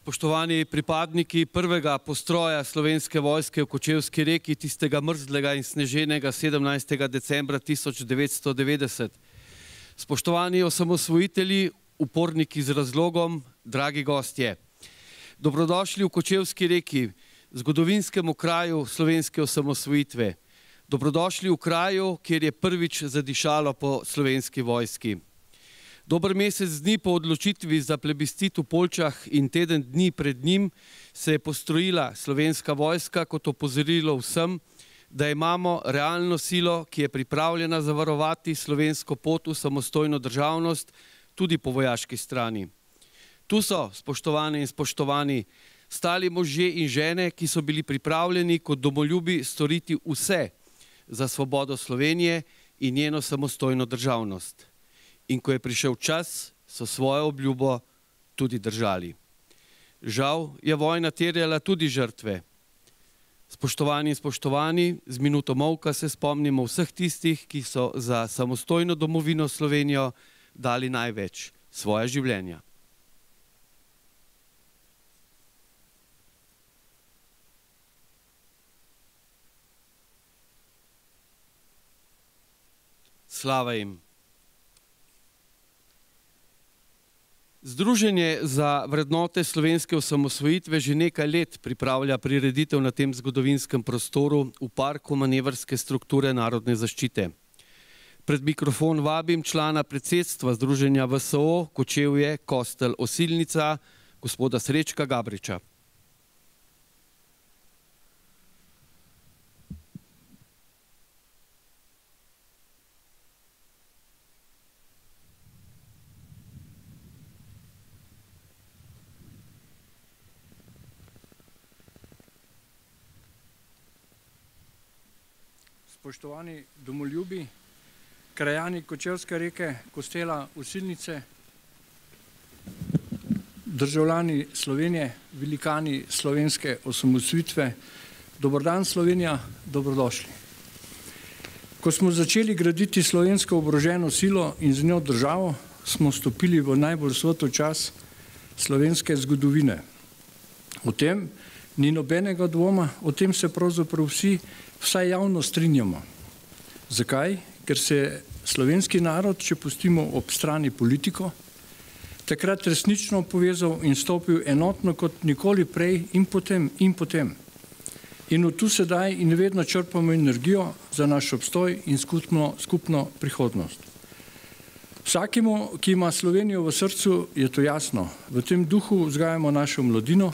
Spoštovani pripadniki prvega postroja Slovenske vojske v Kočevski Reki, tistega mrzlega in sneženega 17. decembra 1990. Spoštovani osamosvojitelji, uporniki z razlogom, dragi gostje. Dobrodošli v Kočevski Reki, zgodovinskemu kraju slovenske osamosvojitve. Dobrodošli v kraju, kjer je prvič zadišalo po Slovenski vojski. Dober mesec dni po odločitvi za plebiscit v Poljčah in teden dni pred njim se je postrojila Slovenska vojska kot opozorilo vsem, da imamo realno silo, ki je pripravljena zavarovati slovensko pot v samostojno državnost tudi po vojaški strani. Tu so, spoštovane in spoštovani, stali možje in žene, ki so bili pripravljeni kot domoljubi storiti vse za svobodo Slovenije in njeno samostojno državnost. In ko je prišel čas, so svojo obljubo tudi držali. Žal je vojna terjala tudi žrtve. Spoštovani in spoštovani, z minuto molka se spomnimo vseh tistih, ki so za samostojno domovino Slovenijo dali največ, svoja življenja. Slava jim. Združenje za vrednote slovenske osamosvojitve že nekaj let pripravlja prireditev na tem zgodovinskem prostoru v parku manevrske strukture narodne zaščite. Pred mikrofon vabim člana predsedstva Združenja VSO Kočevje Kostel Osilnica, gospoda Srečka Gabriča. Spoštovani domoljubi, krajani Kočevske Reke, Kostela Osilnice, državljani Slovenije, velikani slovenske osamosvojitve, dober dan Slovenija, dobrodošli. Ko smo začeli graditi slovensko oboroženo silo in z njo državo, smo stopili v najbolj svetlo čas slovenske zgodovine. O tem ni nobenega dvoma, o tem se pravzaprav vsaj javno strinjamo. Zakaj? Ker se slovenski narod, če pustimo ob strani politiko, takrat resnično povezal in stopil enotno kot nikoli prej in potem. In od tu sedaj in vedno črpamo energijo za naš obstoj in skupno prihodnost. Vsakemu, ki ima Slovenijo v srcu, je to jasno. V tem duhu vzgajamo našo mladino,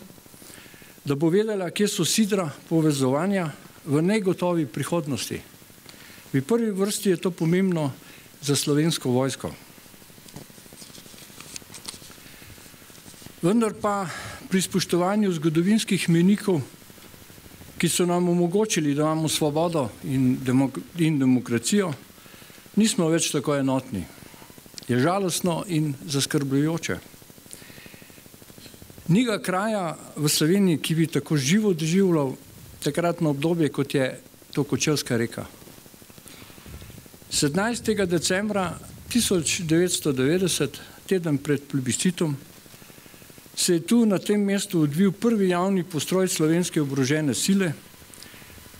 da bo vedela, kje so sidra povezovanja v negotovi prihodnosti. V prvi vrsti je to pomembno za Slovensko vojsko. Vendar pa pri spoštovanju zgodovinskih mejnikov, ki so nam omogočili, da imamo svobodo in demokracijo, nismo več tako enotni. Je žalostno in zaskrbljujoče. Ni ga kraja v Sloveniji, ki bi tako živo doživljal takratno obdobje, kot je to Kočevska reka. 17. decembra 1990, teden pred plebiscitom, se je tu na tem mestu odvil prvi javni postroj slovenske oborožene sile,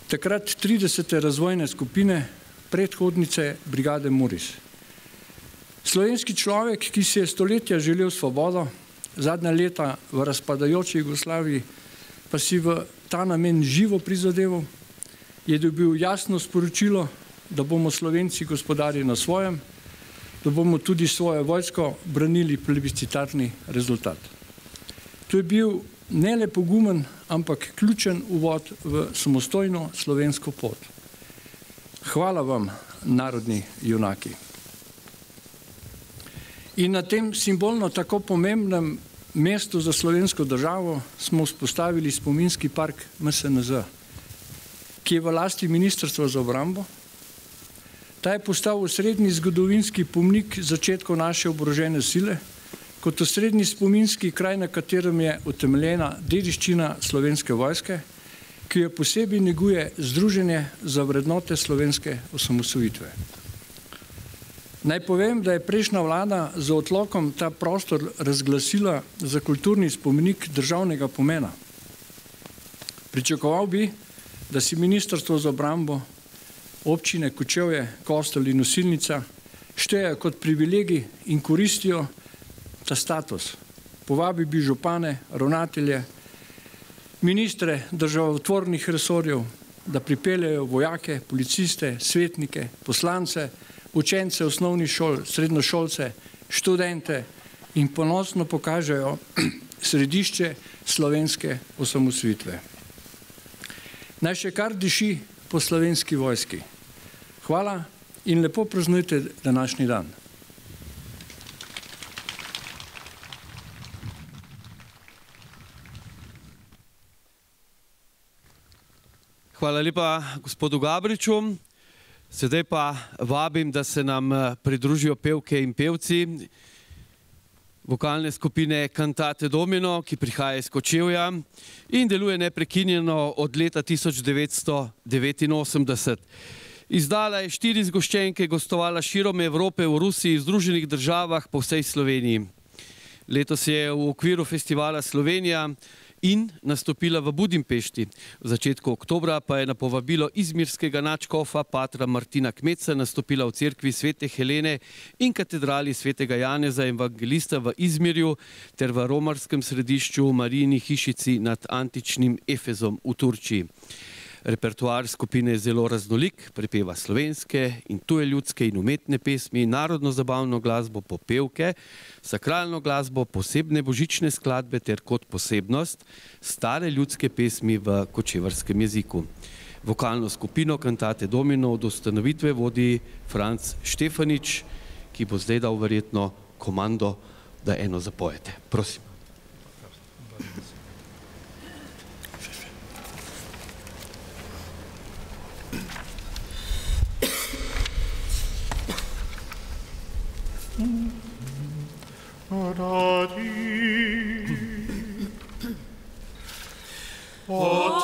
takrat 30. razvojne skupine, predhodnice brigade Moris. Slovenski človek, ki si je stoletja želel svobodo, zadnja leta v razpadajoči Jugoslaviji, pa si v ta namen živo prizadeval, je dobil jasno sporočilo, da bomo Slovenci gospodari na svojem, da bomo tudi svojo vojsko branili plebiscitarni rezultat. To je bil ne le pogumen, ampak ključen uvod v samostojno slovensko pot. Hvala vam, narodni junaki. In na tem simbolno tako pomembnem mestu za slovensko državo smo vzpostavili spominski park MSNZ, ki je v lasti Ministrstva za obrambo. Ta je postal osrednji zgodovinski pomnik začetkov naše oborožene sile, kot osrednji spominski kraj, na katerem je utemeljena dediščina Slovenske vojske, ki jo posebej neguje Združenje za vrednote slovenske osamosvojitve. Naj povem, da je prejšnja vlada z odlokom ta prostor razglasila za kulturni spomenik državnega pomena. Pričakoval bi, da si Ministrstvo za obrambo, občine Kočevje, Kostel in Osilnica štejejo kot privilegij in koristijo ta status. Povabi bi župane, ravnatelje, ministre državotvornih resorjev, da pripeljejo vojake, policiste, svetnike, poslance, učence osnovnih šol, srednjošolce, študente in ponosno pokažejo središče slovenske osamosvojitve. Naj še kar diši po Slovenski vojski. Hvala in lepo praznujte današnji dan. Hvala lepa gospodu Gabriču. Sedaj pa vabim, da se nam pridružijo pevke in pevci vokalne skupine Cantate Domino, ki prihaja iz Kočevja in deluje neprekinjeno od leta 1989. Izdala je 4 zgoščenke, gostovala širom Evrope, v Rusiji, Združenih državah, po vsej Sloveniji. Letos je v okviru festivala Slovenija in nastopila v Budimpešti. V začetku oktobra pa je na povabilo izmirskega nadškofa patra Martina Kmetca nastopila v cerkvi Svete Helene in katedrali Svetega Janeza Evangelista v Izmirju ter v romarskem središču Marijini hišici nad antičnim Efezom v Turčiji. Repertoar skupine je zelo raznolik, prepeva slovenske in tuje ljudske in umetne pesmi, narodno-zabavno glasbo, popevke, sakralno glasbo, posebne božične skladbe ter kot posebnost stare ljudske pesmi v kočevrskem jeziku. Vokalno skupino Cantate Domino od ustanovitve vodi Franc Štefanič, ki bo zdaj dal verjetno komando, da eno zapojete. Prosim.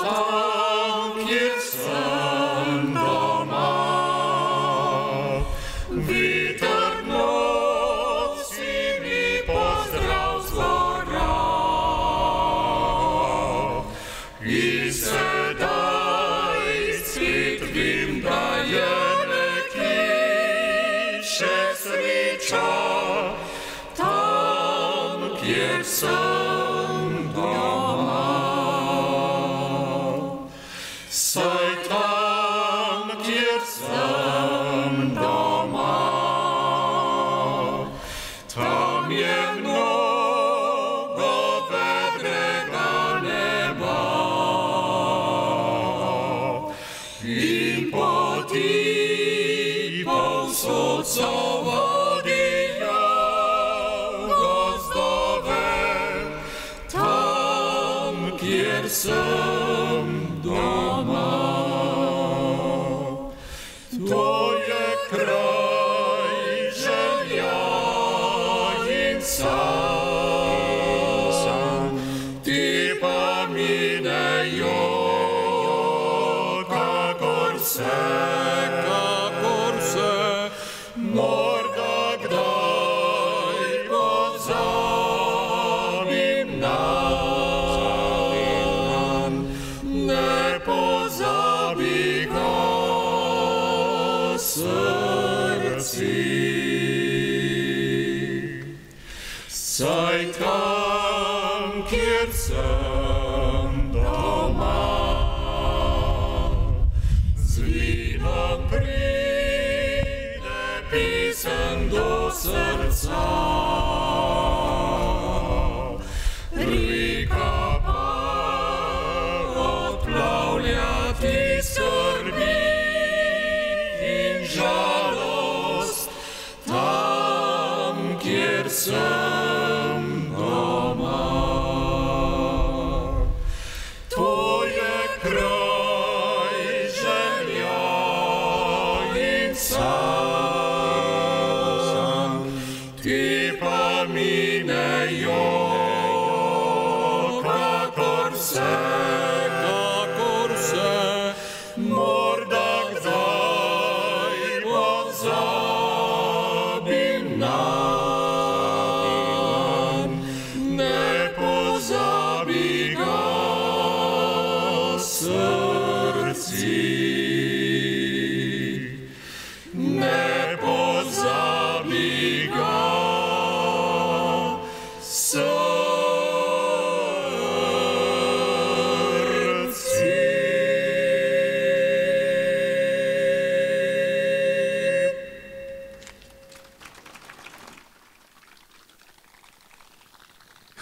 Tam, kjer sem doma, veter nosi mi pozdrav zgora. In sedaj svet vem, da je nekje še sreča, tam, kjer sem doma. Saj tam, kjer sem doma, in poti povsod so vodijo gozdove, tam, kjer sem doma. To je kraj želja in sanj, ti pa minejo, kakor se, morda kdaj pozabim nanj, ne pozabi ga srci. Saj tam, kjer sem doma, z vinom pride pisem do srca. Reka pa odplavlja ti skrbi in žalost, tam, kjer sem doma. To je kraj želja in sanj, ti pa minejo, kakor se, morda kdaj pozabim nanj, ne pozabi ga srci. Ne pozabi ga srci.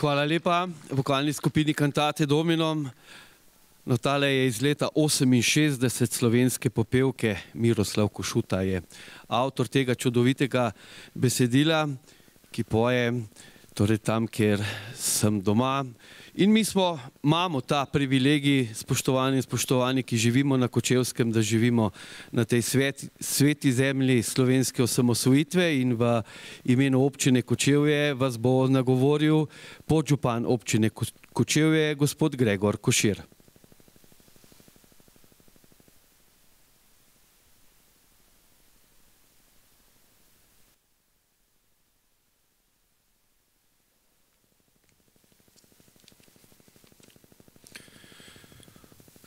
Hvala lepa vokalni skupini Cantate Dominum. No, tale je iz leta 68 slovenske popevke. Miroslav Košuta je avtor tega čudovitega besedila, ki poje torej tam, kjer sem doma. In mi imamo ta privilegij, spoštovani in spoštovani, ki živimo na Kočevskem, da živimo na tej sveti zemlji slovenske osamosvojitve, in v imenu občine Kočevje vas bo nagovoril podžupan občine Kočevje, gospod Gregor Košir.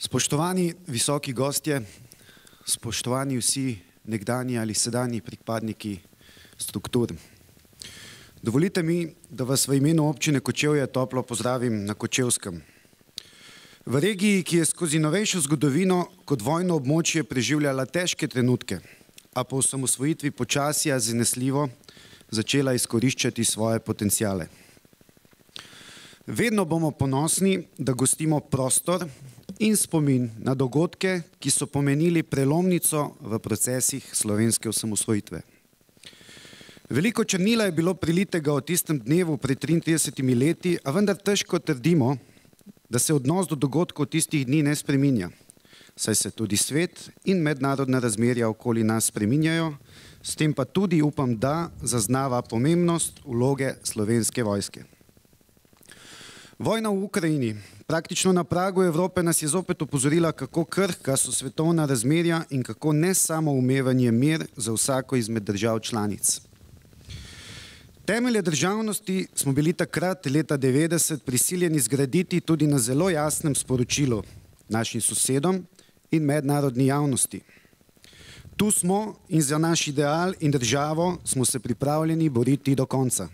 Spoštovani visoki gostje, spoštovani vsi nekdanji ali sedanji pripadniki struktur. Dovolite mi, da vas v imenu občine Kočevje toplo pozdravim na Kočevskem. V regiji, ki je skozi novejšo zgodovino kot vojno območje preživljala težke trenutke, a po osamosvojitvi počasi a zanesljivo začela izkoriščati svoje potenciale. Vedno bomo ponosni, da gostimo prostor in spomin na dogodke, ki so pomenili prelomnico v procesih slovenske osamosvojitve. Veliko črnila je bilo prilitega o tistem dnevu pred 33 leti, a vendar težko trdimo, da se odnos do dogodkov tistih dni ne spreminja, saj se tudi svet in mednarodna razmerja okoli nas spreminjajo, s tem pa tudi upam, da zaznava pomembnost vloge Slovenske vojske. Vojna v Ukrajini, praktično na pragu Evrope, nas je zopet opozorila, kako krhka so svetovna razmerja in kako nesamoumeven je mir za vsako izmed držav članic. Temelje državnosti smo bili takrat, leta 90, prisiljeni zgraditi tudi na zelo jasnem sporočilu našim sosedom in mednarodni javnosti. Tu smo in za naš ideal in državo smo se pripravljeni boriti do konca.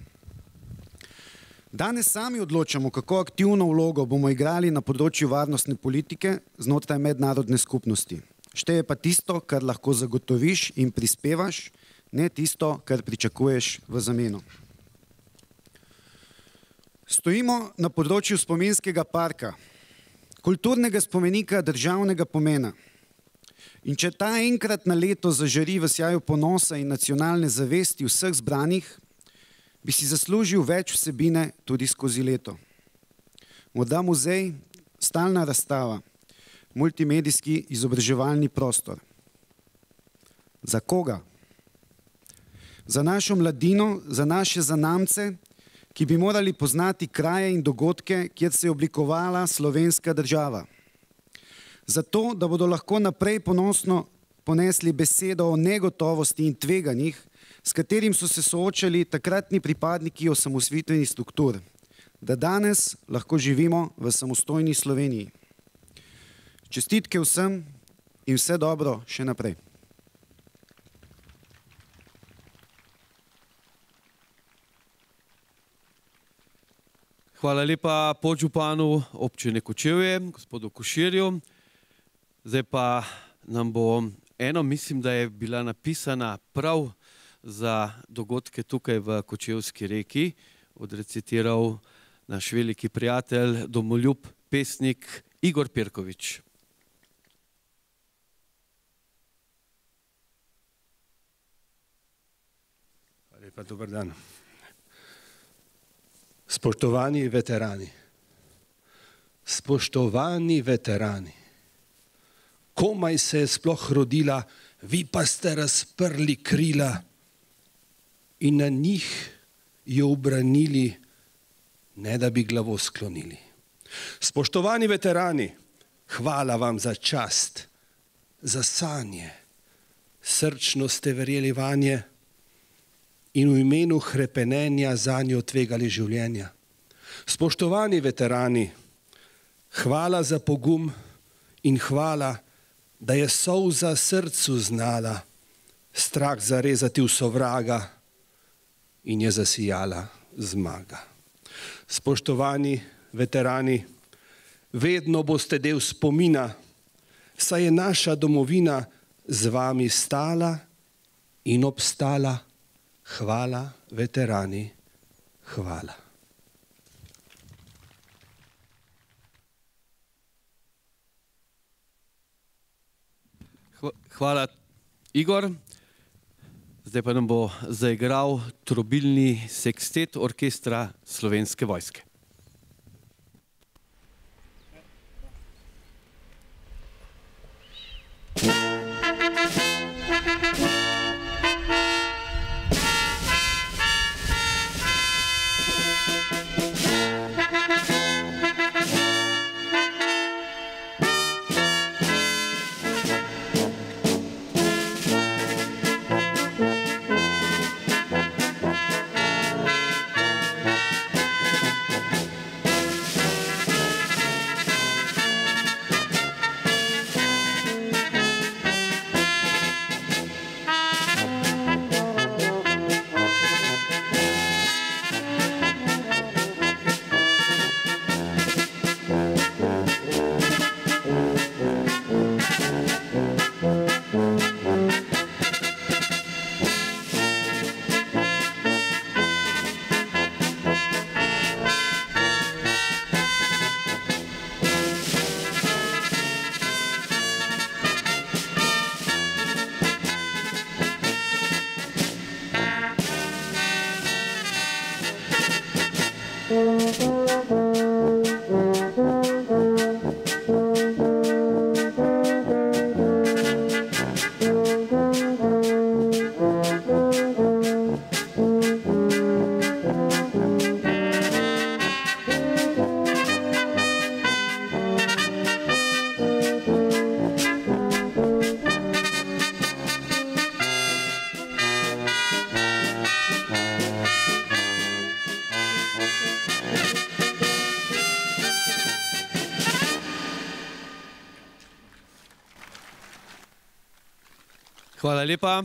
Danes sami odločamo, kako aktivno vlogo bomo igrali na področju varnostne politike znotraj mednarodne skupnosti. Šteje pa tisto, kar lahko zagotoviš in prispevaš, ne tisto, kar pričakuješ v zameno. Stojimo na področju spominskega parka, kulturnega spomenika državnega pomena. In če ta enkrat na leto zažari v sjaju ponosa in nacionalne zavesti vseh zbranih, bi si zaslužil več vsebine tudi skozi leto. Morda muzej, stalna razstava, multimedijski izobraževalni prostor. Za koga? Za našo mladino, za naše zanamce, ki bi morali poznati kraje in dogodke, kjer se je oblikovala slovenska država. Zato, da bodo lahko naprej ponosno ponesli besedo o negotovosti in tveganjih, s katerim so se soočali takratni pripadniki osamosvojitvenih struktur, da danes lahko živimo v samostojni Sloveniji. Čestitke vsem in vse dobro še naprej. Hvala lepa podžupanu občine Kočevje, gospodu Koširju. Zdaj pa nam bo eno, mislim, da je bila napisana prav za dogodke tukaj v Kočevski Reki, odrecitiral naš veliki prijatelj, domoljub, pesnik Igor Pirkovič. Hvala lepa, dober dan. Spoštovani veterani, spoštovani veterani, komaj se je sploh rodila, vi pa ste razprli krila in na njih jo ubranili, ne da bi glavo sklonili. Spoštovani veterani, hvala vam za čast, za sanje, srčno ste verjeli vanje in v imenu hrepenenja zanjo tvegali življenja. Spoštovani veterani, hvala za pogum in hvala, da je solza srcu znala strah zarezati v sovraga in je zasijala zmaga. Spoštovani veterani, vedno boste del spomina, saj je naša domovina z vami stala in obstala. Hvala, veterani, hvala. Hvala, Igor. Zdaj pa nam bo zaigral trobilni sekstet orkestra Slovenske vojske. Hvala lepa.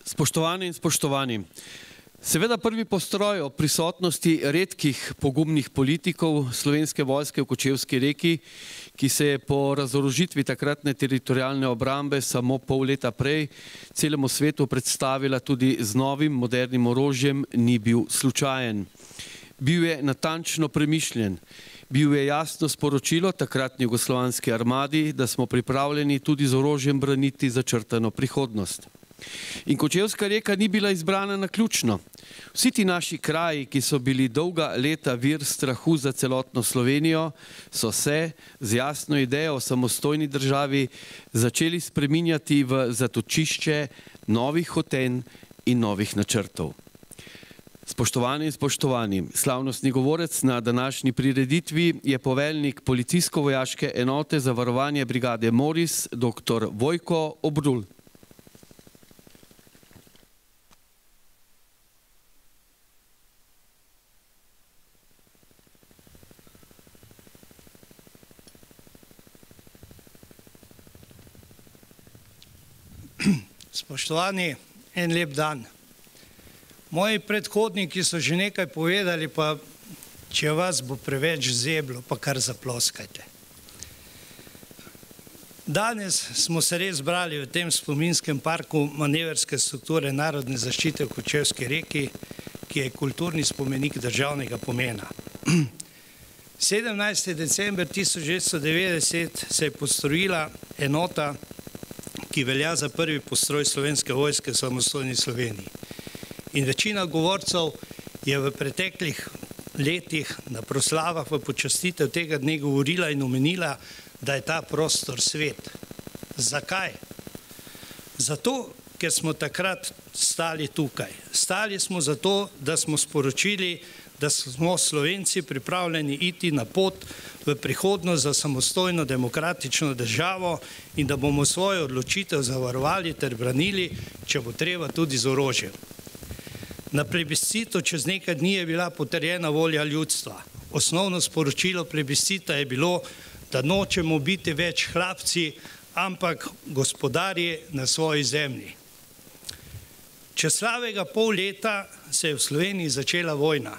Spoštovani in spoštovani, seveda prvi postroj o prisotnosti redkih pogumnih politikov Slovenske vojske v Kočevski Reki, ki se je po razorožitvi takratne teritorialne obrambe samo pol leta prej celemu svetu predstavila tudi z novim modernim orožjem, ni bil slučajen. Bil je natančno premišljen. Bil je jasno sporočilo takratni jugoslovanski armadi, da smo pripravljeni tudi z orožjem braniti začrtano prihodnost. In Kočevska Reka ni bila izbrana naključno. Vsi ti naši kraji, ki so bili dolga leta vir strahu za celotno Slovenijo, so se z jasno idejo o samostojni državi začeli spreminjati v zatočišče novih hotenj in novih načrtov. Spoštovani in spoštovani, slavnostni govorec na današnji prireditvi je poveljnik policijsko-vojaške enote za varovanje brigade Moris, dr. Vojko Obrul. Spoštovani, en lep dan. Moji predhodniki so že nekaj povedali, pa če vas bo preveč zeblo, pa kar zaploskajte. Danes smo se res zbrali v tem spominskem parku manevrske strukture narodne zaščite v Kočevski Reki, ki je kulturni spomenik državnega pomena. 17. december 1990 se je postrojila enota, ki velja za prvi postroj Slovenske vojske v samostojni Sloveniji. In večina govorcev je v preteklih letih na proslavah v počastitev tega dne govorila in omenila, da je ta prostor svet. Zakaj? Zato, ker smo takrat stali tukaj. Stali smo zato, da smo sporočili, da smo Slovenci pripravljeni iti na pot v prihodnost za samostojno demokratično državo in da bomo svojo odločitev zavarovali ter branili, če bo treba tudi z orožjem. Na plebiscitu čez nekaj dni je bila potrjena volja ljudstva. Osnovno sporočilo plebiscita je bilo, da nočemo biti več hlapci, ampak gospodarji na svoji zemlji. Čez slabega pol leta se je v Sloveniji začela vojna.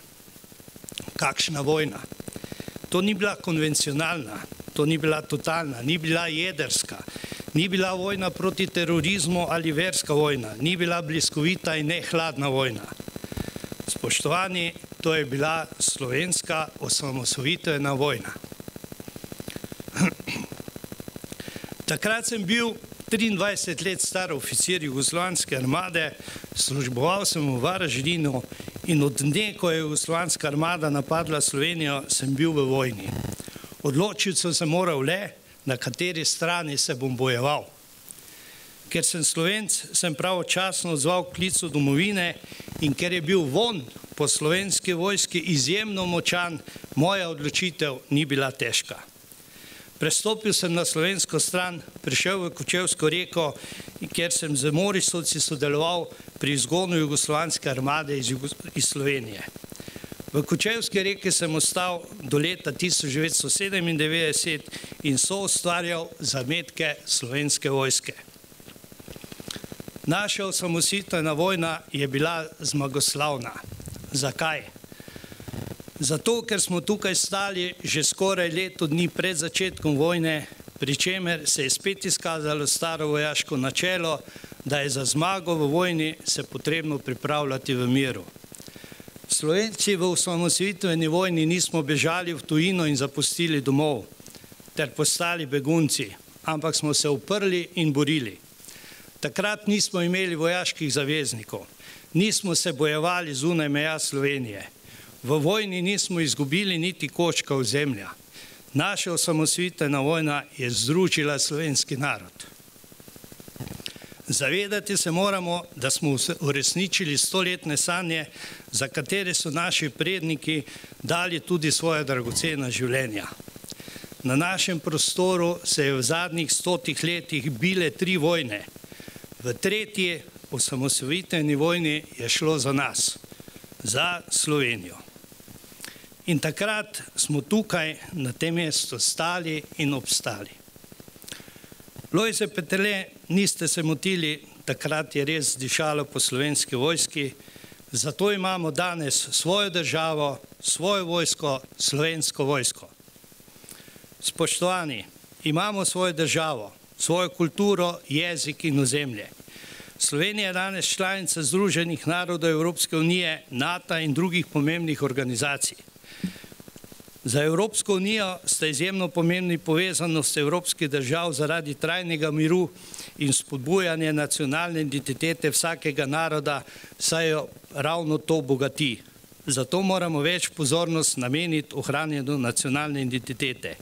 Kakšna vojna? To ni bila konvencionalna, to ni bila totalna, ni bila jedrska, ni bila vojna proti terorizmu ali verska vojna, ni bila bliskovita in ne hladna vojna. Spoštovani, to je bila slovenska osamosvojitvena vojna. Takrat sem bil 23 let star oficir jugoslovanske armade, služboval sem v Varaždinu in od dne, ko je jugoslovanska armada napadla Slovenijo, sem bil v vojni. Odločil sem se moral le, na kateri strani se bom bojeval. Ker sem Slovenc, sem pravočasno odzval klicu domovine in ker je bil vonj po slovenski vojski izjemno močan, moja odločitev ni bila težka. Prestopil sem na slovensko stran, prišel v Kočevsko Reko, kjer sem z Morisovci sodeloval pri izgonu jugoslovanske armade iz Slovenije. V Kočevski Reki sem ostal do leta 1997 in soustvarjal zametke slovenske vojske. Naša osamosvojitvena vojna je bila zmagoslavna. Zakaj? Zato, ker smo tukaj stali že skoraj leto dni pred začetkom vojne, pri čemer se je spet izkazalo staro vojaško načelo, da je za zmago v vojni se potrebno pripravljati v miru. Slovenci v osamosvojitveni vojni nismo bežali v tujino in zapustili domov ter postali begunci, ampak smo se uprli in borili. Takrat nismo imeli vojaških zaveznikov, nismo se bojevali zunaj meja Slovenije. V vojni nismo izgubili niti koščka ozemlja. Naša osamosvojitvena vojna je združila slovenski narod. Zavedati se moramo, da smo uresničili stoletne sanje, za katere so naši predniki dali tudi svoja dragocena življenja. Na našem prostoru se je v zadnjih 100 letih bile 3 vojne. V tretji osamosvojitveni vojni je šlo za nas, za Slovenijo. In takrat smo tukaj na tem mestu stali in obstali. Lojze Peterle, niste se motili, takrat je res dišalo po slovenski vojski, zato imamo danes svojo državo, svojo vojsko, slovensko vojsko. Spoštovani, imamo svojo državo, svojo kulturo, jezik in ozemlje. Slovenija je danes članica Združenih narodov Evropske unije, NATO in drugih pomembnih organizacij. Za Evropsko unijo sta izjemno pomembni povezanost evropskih držav zaradi trajnega miru in spodbujanje nacionalne identitete vsakega naroda, saj jo ravno to bogati. Zato moramo več pozornosti nameniti ohranjanju nacionalne identitete.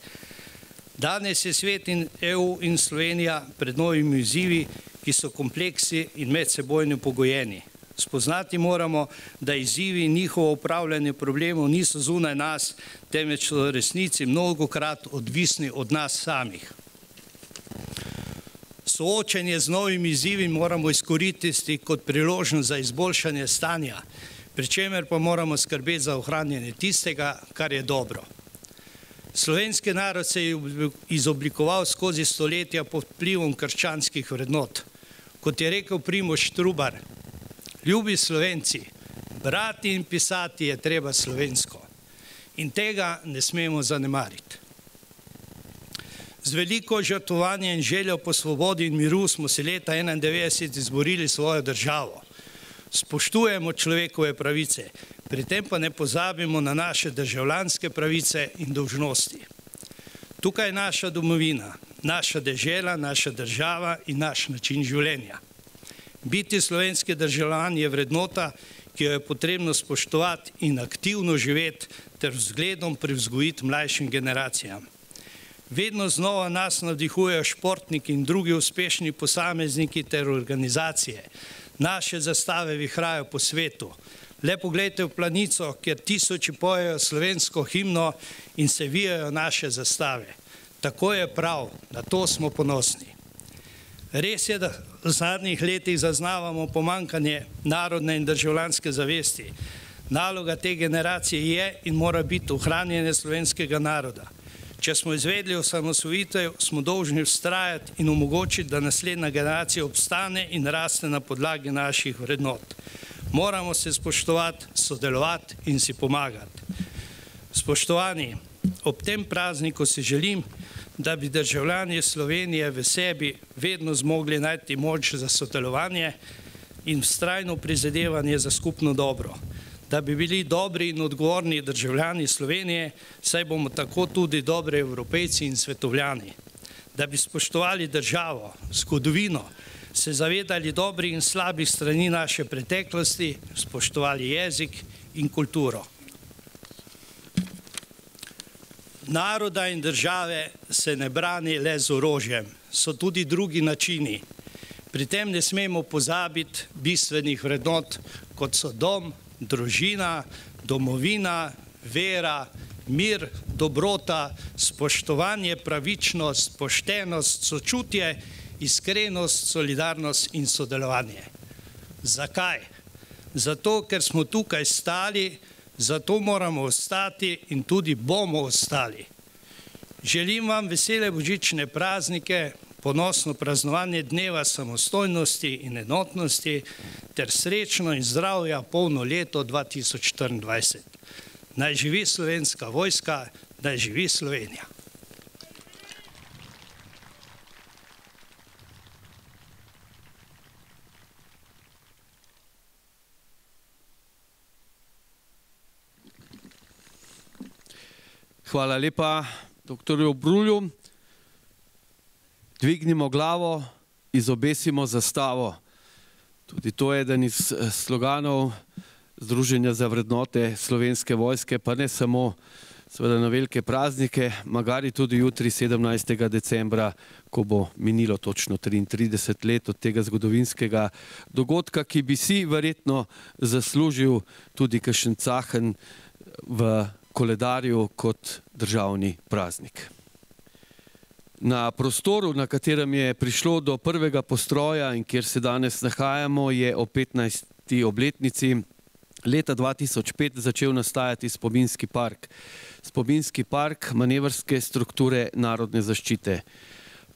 Danes je svet in EU in Slovenija pred novimi izzivi, ki so kompleksi in medsebojno pogojeni. Spoznati moramo, da izzivi in njihovo upravljanje problemov niso zunaj nas, temveč so v resnici mnogokrat odvisni od nas samih. Soočenje z novimi izzivi moramo izkoristiti kot priložnost za izboljšanje stanja, pri čemer pa moramo skrbeti za ohranjanje tistega, kar je dobro. Slovenski narod se je izoblikoval skozi stoletja pod vplivom krščanskih vrednot. Kot je rekel Primož Trubar, ljubi Slovenci, brati in pisati je treba slovensko in tega ne smemo zanemariti. Z veliko žrtvovanja in željo po svobodi in miru smo si leta 1991 izborili svojo državo. Spoštujemo človekove pravice, pri tem pa ne pozabimo na naše državljanske pravice in dolžnosti. Tukaj je naša domovina, naša dežela, naša država in naš način življenja. Biti slovenski državljan je vrednota, ki jo je potrebno spoštovati in aktivno živeti ter vzgledom privzgojiti mlajšim generacijam. Vedno znova nas navdihujejo športniki in drugi uspešni posamezniki ter organizacije. Naše zastave vihrajo po svetu. Le poglejte v Planico, kjer tisoči pojejo slovensko himno in se vijajo naše zastave. Tako je prav, na to smo ponosni. Res je, da v zadnjih letih zaznavamo pomanjkanje narodne in državljanske zavesti. Naloga te generacije je in mora biti ohranjanje slovenskega naroda. Če smo izvedli osamosvojitev, smo dolžni vztrajati in omogočiti, da naslednja generacija obstane in raste na podlagi naših vrednot. Moramo se spoštovati, sodelovati in si pomagati. Spoštovani, ob tem prazniku si želim, da bi državljani Slovenije v sebi vedno zmogli najti moč za sodelovanje in vztrajno prizadevanje za skupno dobro. Da bi bili dobri in odgovorni državljani Slovenije, saj bomo tako tudi dobri Evropejci in svetovljani. Da bi spoštovali državo, zgodovino, se zavedali dobrih in slabih strani naše preteklosti, spoštovali jezik in kulturo. Naroda in države se ne brani le z orožjem, so tudi drugi načini. Pri tem ne smemo pozabiti bistvenih vrednot, kot so dom, družina, domovina, vera, mir, dobrota, spoštovanje, pravičnost, poštenost, sočutje, iskrenost, solidarnost in sodelovanje. Zakaj? Zato, ker smo tukaj stali, zato moramo ostati in tudi bomo ostali. Želim vam vesele božične praznike, ponosno praznovanje dneva samostojnosti in enotnosti ter srečno in zdravja polno leto 2024. Naj živi Slovenska vojska, naj živi Slovenija. Hvala lepa doktorju Brulju. Dvignimo glavo, izobesimo zastavo. Tudi to je eden iz sloganov Združenja za vrednote Slovenske vojske, pa ne samo seveda na velike praznike, magari tudi jutri 17. decembra, ko bo minilo točno 33 let od tega zgodovinskega dogodka, ki bi si verjetno zaslužil tudi kakšen cahen v koledarju kot državni praznik. Na prostoru, na katerem je prišlo do prvega postroja in kjer se danes nahajamo, je o 15. obletnici leta 2005 začel nastajati spominski park. Spominski park manevrske strukture narodne zaščite.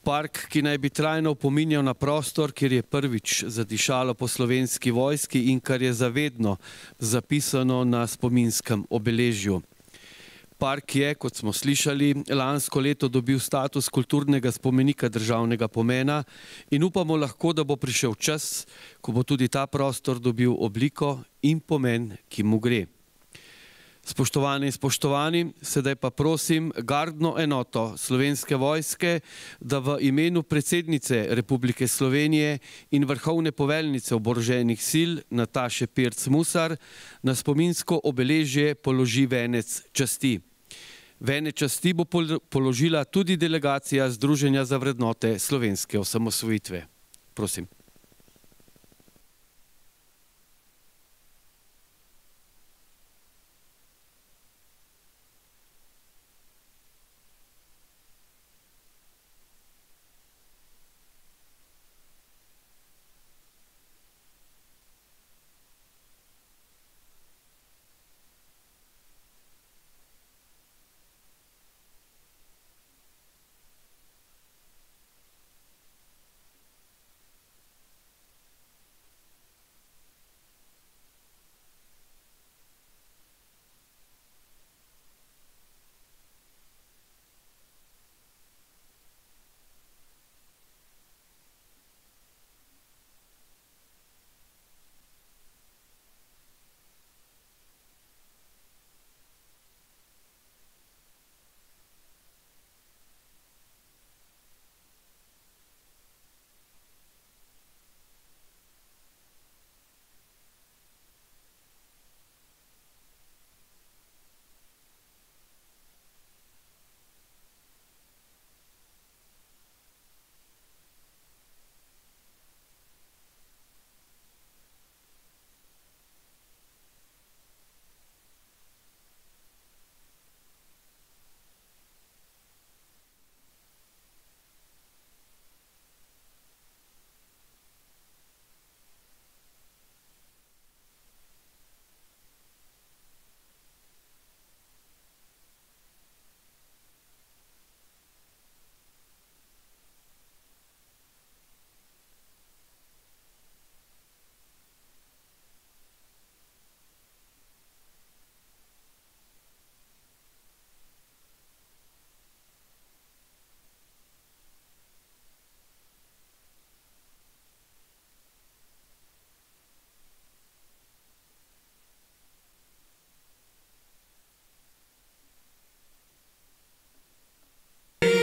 Park, ki naj bi trajno opominjal na prostor, kjer je prvič zadišalo po Slovenski vojski in kar je zavedno zapisano na spominskem obeležju. Park je, kot smo slišali, lansko leto dobil status kulturnega spomenika državnega pomena in upamo lahko, da bo prišel čas, ko bo tudi ta prostor dobil obliko in pomen, ki mu gre. Spoštovani in spoštovani, sedaj pa prosim gardno enoto Slovenske vojske, da v imenu predsednice Republike Slovenije in vrhovne poveljnice oboroženih sil Nataše Pirc Musar na spominsko obeležje položi venec časti. Venec časti bo položila tudi delegacija Združenja za vrednote slovenske osamosvojitve. Prosim.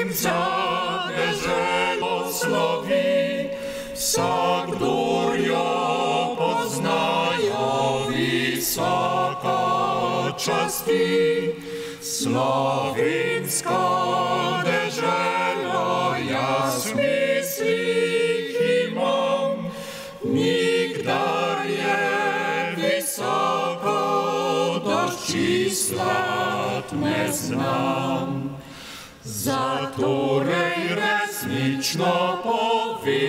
Za deželo slovi, vsakdor jo poznajo, visoko časti. Slovensko deželo, jaz mislih imam, nikdar je visoko dočislat ne znam. Zatorej resnično povem,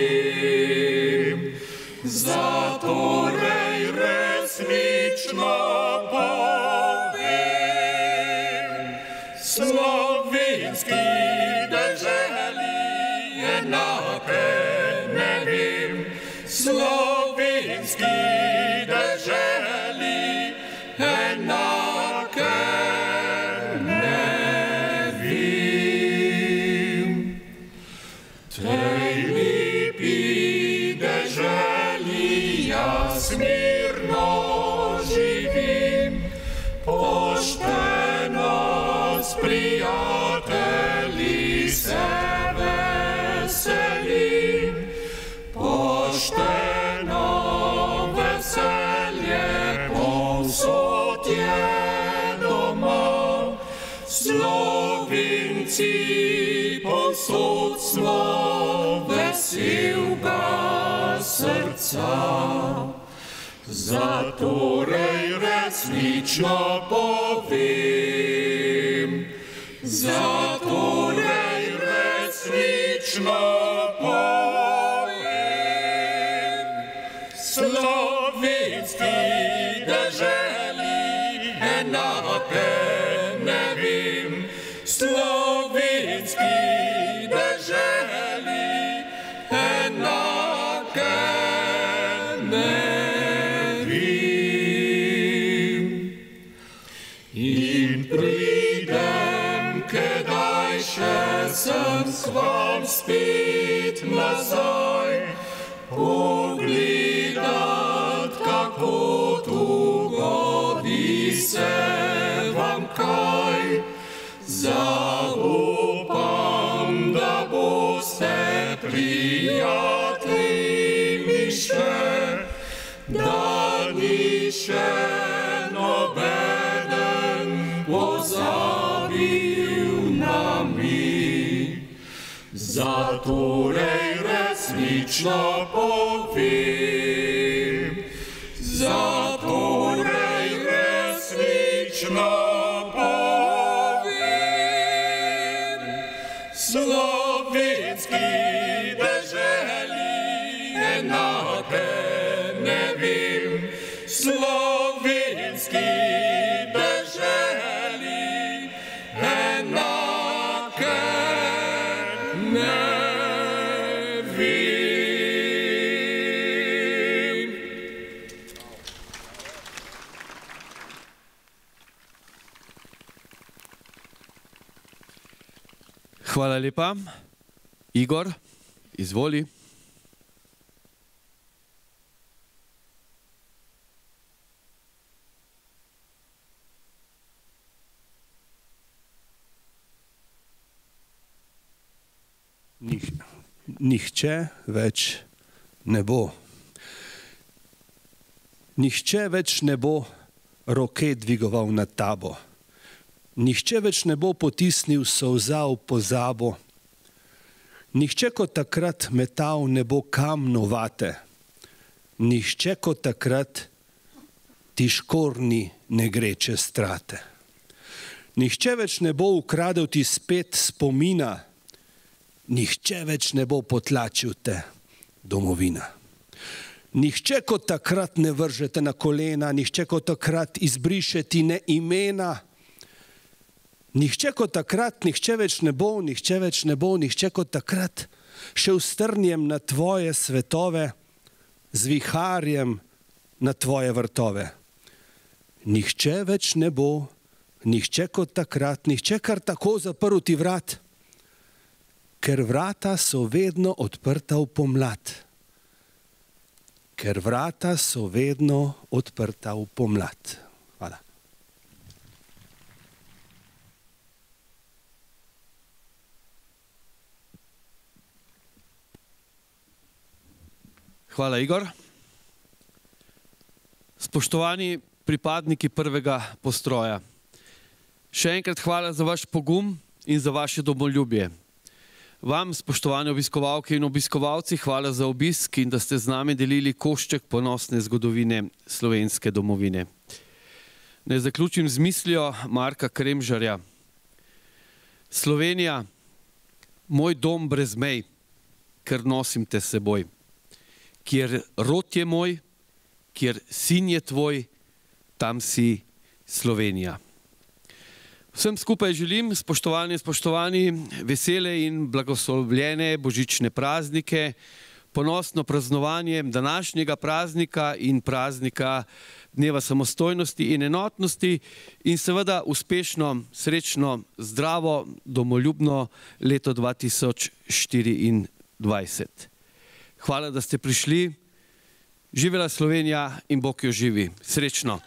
zatorej resnično povem, slovenski deželi enake ne vem, slovenski deželi enake mirno živim, pošteno s prijatelji se veselim, pošteno veselje povsod je doma, Slovenci povsod smo veselega srca. Zatorej resnično povem, zatorej resnično povem, slovenski deželi enake ne vem, slovenski deželi enake ne vem. In pridem, kedaj še sem k vam spet nazaj, pogledat, kako tu godi se v Zaupam, da boste prijatelji mi še, da ni še nobeden pozabil na mi. Zatorej resnično povem, zatorej resnično povem, slovenski deželi enake ne vem, slovenski deželi enake ne vem. Hvala lepa. Igor, izvoli. Nihče več ne bo. Nihče več ne bo roke dvigoval nad tabo. Nihče več ne bo potisnil solza v pozabo. Nihče kot takrat metal ne bo kamnov vate. Nihče kot takrat ti škorni ne gre čez strate. Nihče več ne bo ukradel ti spet spomina. Nihče več ne bo potlačil te, domovina. Nihče kot takrat ne vržete na kolena, nihče kot takrat izbriše ti ne imena. Nihče kot takrat, nihče več ne bo, nihče več ne bo, nihče kot takrat šel s trnjem na tvoje svetove, z viharjem na tvoje vrtove. Nihče več ne bo, nihče kot takrat, nihče kar tako zaprl ti vrat, ker vrata so vedno odprta v pomlad. Ker vrata so vedno odprta v pomlad. Hvala. Hvala, Igor. Spoštovani pripadniki prvega postroja, še enkrat hvala za vaš pogum in za vaše domoljubje. Vam, spoštovani obiskovalke in obiskovalci, hvala za obisk in da ste z nami delili košček ponosne zgodovine slovenske domovine. Naj zaključim z mislijo Marka Kremžarja. Slovenija, moj dom brez mej, ker nosim te s seboj. Kjer rod je moj, kjer sin je tvoj, tam si Slovenija. Vsem skupaj želim, spoštovani, vesele in blagoslovljene božične praznike, ponosno praznovanje današnjega praznika in praznika Dneva samostojnosti in enotnosti in seveda uspešno, srečno, zdravo, domoljubno leto 2024. Hvala, da ste prišli. Živela Slovenija in Bog jo živi. Srečno.